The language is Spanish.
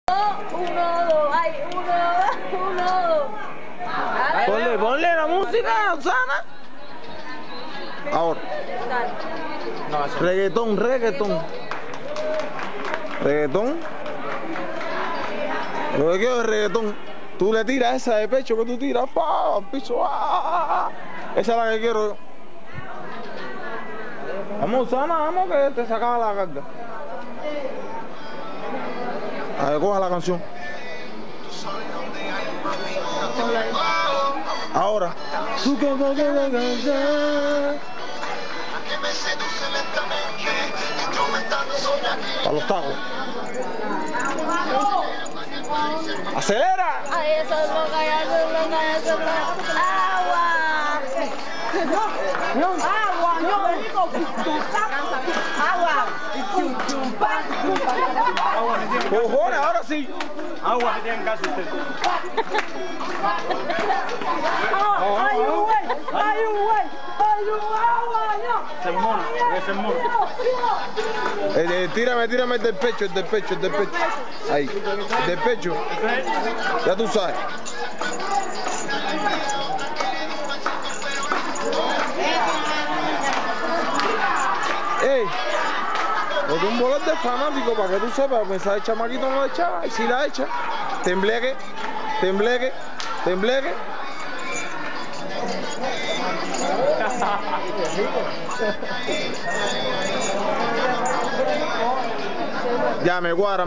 Uno, dos, ay, uno, dos. Ponle la música, Osana. Ahora. Reggaetón. Lo que quiero es reggaetón. Tú le tiras esa de pecho que tú tiras, pa, al piso. Esa es la que quiero yo. Vamos, Osana, vamos que te sacaba la carga. A ver, coja la canción. Ahora. Tú que no quieres cantar. A los tacos. ¡Acelera! Ay, eso es loca, eso es loca. ¡Agua! ¡Agua! ¡No! ¡Agua! ¡Cojones, ahora sí! Agua que tienen caso ustedes. ¡Ay, güey! ¡Agua! ¡No! Se mono, ese es mono. Tírame el del pecho, el del pecho. Ahí, el del pecho. Ya tú sabes. ¡Ey! Porque un bolet de fanático para que tú sepas, pensar el chamaquito no la echaba, y si la echa, tembleque. Ya me guara.